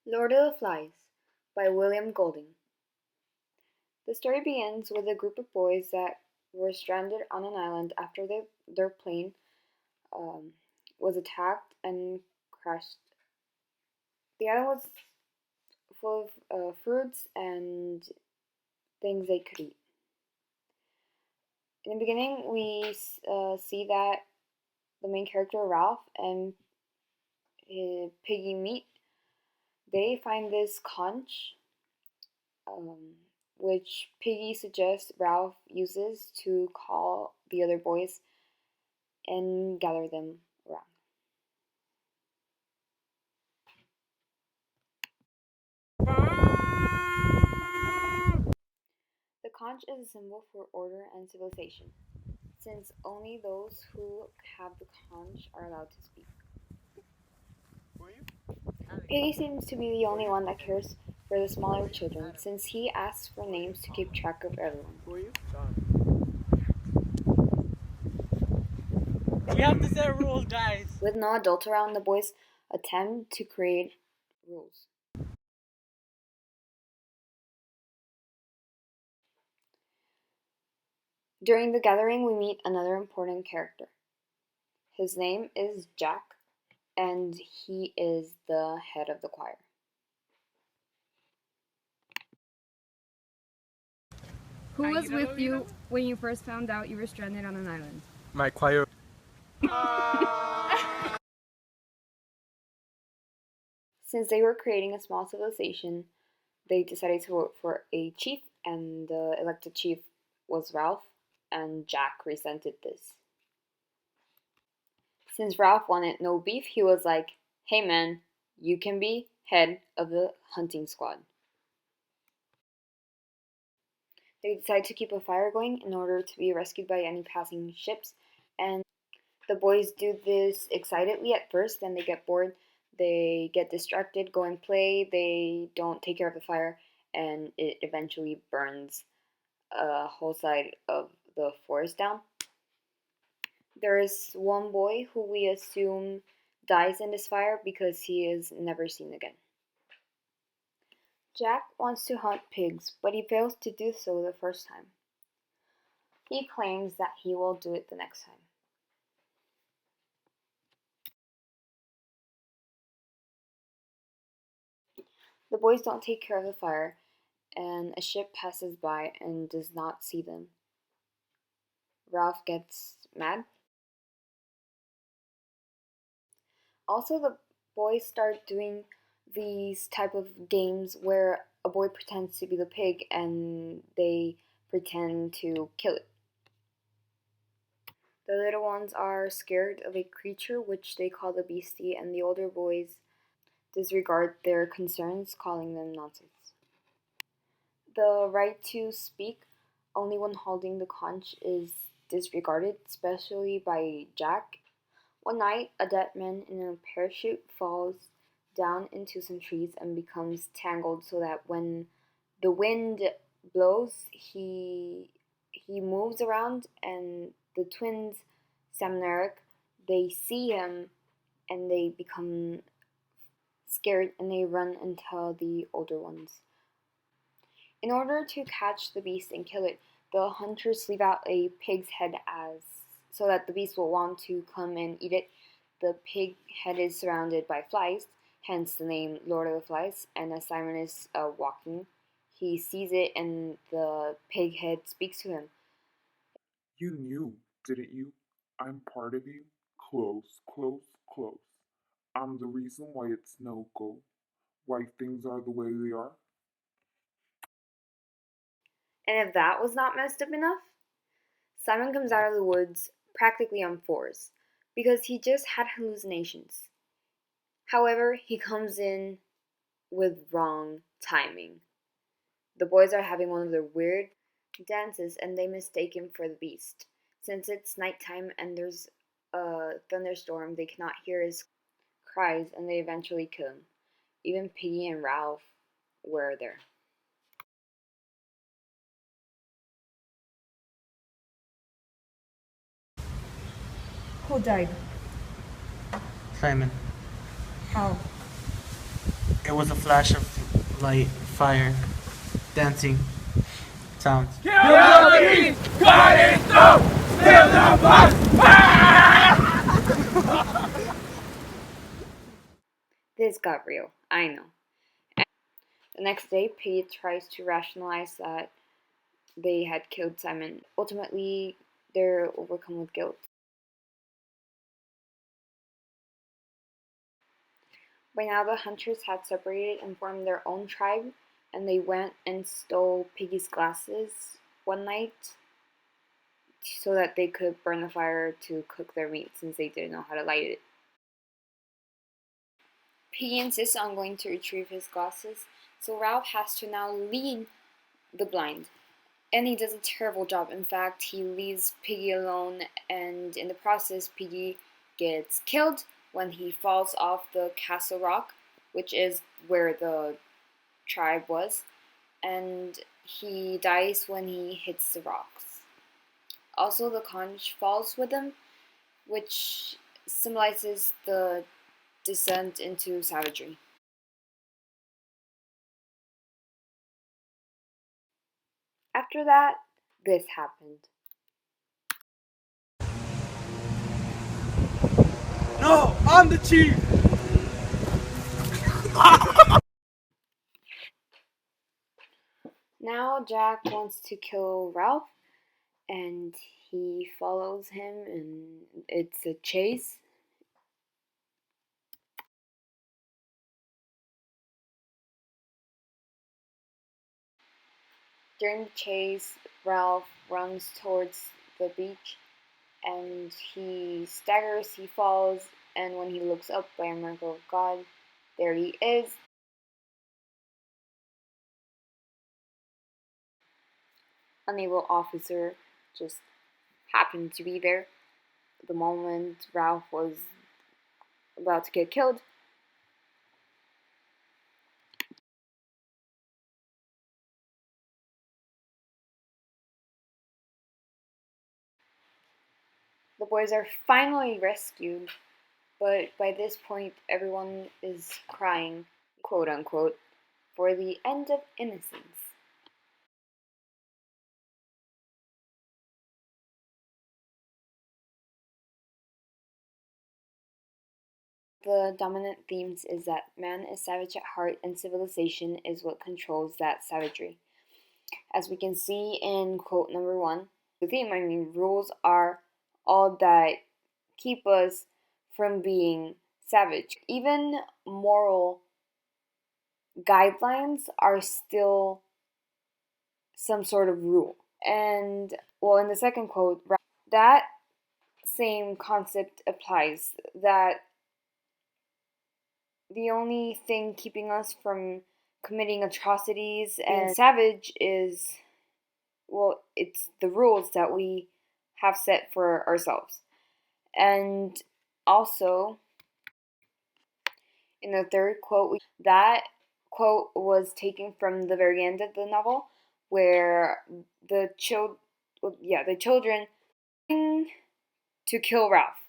Lord of the Flies by William Golding. The story begins with a group of boys that were stranded on an island after their plane was attacked and crashed. The island was full of fruits and things they could eat. In the beginning, we see that the main character, Ralph, and Piggy meet. They find this conch, um, which Piggy suggests Ralph uses to call the other boys and gather them around. The conch is a symbol for order and civilization, since only those who have the conch are allowed to speak. Piggy seems to be the only one that cares for the smaller children, since he asks for names to keep track of everyone. We have to set rules, guys. With no adults around, the boys attempt to create rules. During the gathering, we meet another important character. His name is Jack, and he is the head of the choir. Who was with you when you first found out you were stranded on an island? My choir. Since they were creating a small civilization, they decided to vote for a chief, and the elected chief was Ralph, and Jack resented this. Since Ralph wanted no beef, he was like, "Hey man, you can be head of the hunting squad." They decide to keep a fire going in order to be rescued by any passing ships, and the boys do this excitedly at first, then they get bored, they get distracted, go and play, they don't take care of the fire, and it eventually burns a whole side of the forest down. There is one boy who we assume dies in this fire because he is never seen again. Jack wants to hunt pigs, but he fails to do so the first time. He claims that he will do it the next time. The boys don't take care of the fire, and a ship passes by and does not see them. Ralph gets mad. Also, the boys start doing these type of games where a boy pretends to be the pig and they pretend to kill it. The little ones are scared of a creature which they call the beastie, and the older boys disregard their concerns, calling them nonsense. The right to speak only when holding the conch is disregarded, especially by Jack. One night, a dead man in a parachute falls down into some trees and becomes tangled so that when the wind blows, he moves around, and the twins, Sam and Eric, they see him and they become scared and they run and tell the older ones. In order to catch the beast and kill it, the hunters leave out a pig's head as so that the beast will want to come and eat it. The pig head is surrounded by flies, hence the name Lord of the Flies. And as Simon is walking, he sees it, and the pig head speaks to him. You knew, didn't you? I'm part of you. Close, close, close. I'm the reason why it's no go. Why things are the way they are. And if that was not messed up enough, Simon comes out of the woods practically on fours because he just had hallucinations. However, he comes in with wrong timing. The boys are having one of their weird dances and they mistake him for the beast. Since it's nighttime and there's a thunderstorm, they cannot hear his cries and they eventually kill him. Even Piggy and Ralph were there. Who died? Simon. How? It was a flash of light, fire, dancing sounds. This got real, I know. The next day, Piggy tries to rationalize that they had killed Simon. Ultimately, they're overcome with guilt. By now, the hunters had separated and formed their own tribe, and they went and stole Piggy's glasses one night so that they could burn the fire to cook their meat since they didn't know how to light it. Piggy insists on going to retrieve his glasses, so Ralph has to now lead the blind. And he does a terrible job. In fact, he leaves Piggy alone, and in the process, Piggy gets killed when he falls off the castle rock, which is where the tribe was, and he dies when he hits the rocks. Also, the conch falls with him, which symbolizes the descent into savagery. After that, this happened. No, I'm the chief. Now Jack wants to kill Ralph, and he follows him, and it's a chase. During the chase, Ralph runs towards the beach, and he staggers, he falls, and when he looks up by a miracle of God, there he is. A naval officer just happened to be there the moment Ralph was about to get killed. The boys are finally rescued, but by this point everyone is crying, quote unquote, for the end of innocence. The dominant themes is that man is savage at heart and civilization is what controls that savagery. As we can see in quote number 1, the theme, rules are all that keep us from being savage. Even moral guidelines are still some sort of rule. And, well, in the second quote, that same concept applies, that the only thing keeping us from committing atrocities and savage is, well, it's the rules that we have set for ourselves. And also, in the third quote, that quote was taken from the very end of the novel, where the children to kill Ralph.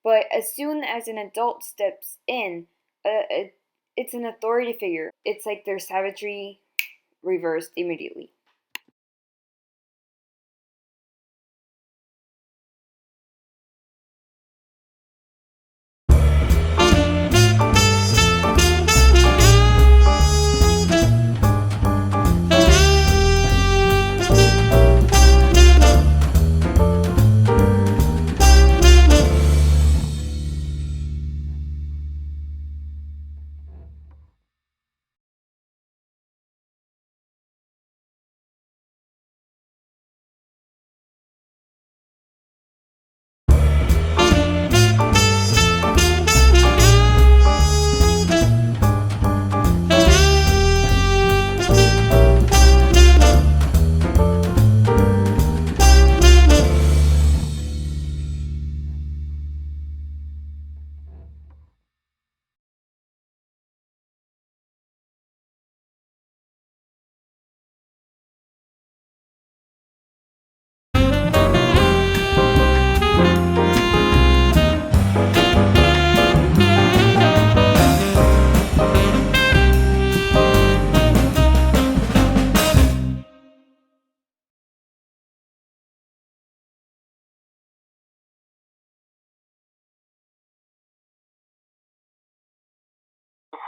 But as soon as an adult steps in, it's an authority figure. It's like their savagery reversed immediately.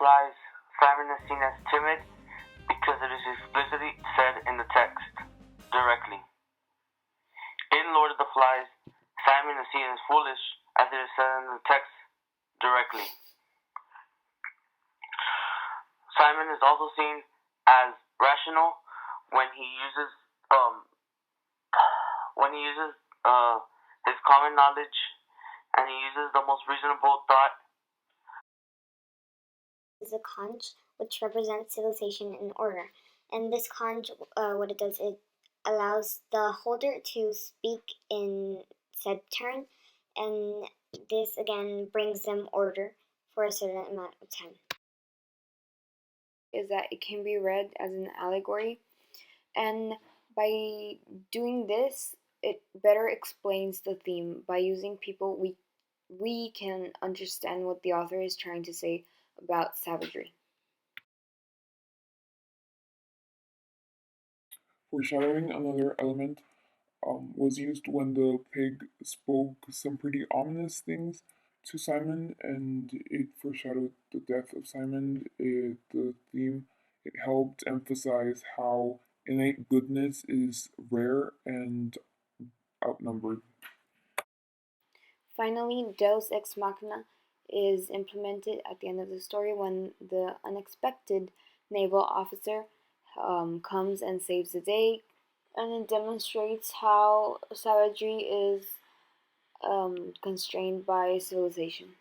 Flies, Simon is seen as timid because it is explicitly said in the text directly. In Lord of the Flies, Simon is seen as foolish as it is said in the text directly. Simon is also seen as rational when he uses his common knowledge, and he uses the most reasonable thought. Is a conch, which represents civilization and order. And this conch, what it does, it allows the holder to speak in said turn, and this again brings them order for a certain amount of time. Is that it can be read as an allegory, and by doing this, it better explains the theme. By using people, we can understand what the author is trying to say about savagery. Foreshadowing, another element, was used when the pig spoke some pretty ominous things to Simon, and it foreshadowed the death of Simon. The theme, it helped emphasize how innate goodness is rare and outnumbered. Finally, Deus Ex Machina is implemented at the end of the story when the unexpected naval officer comes and saves the day, and it demonstrates how savagery is constrained by civilization.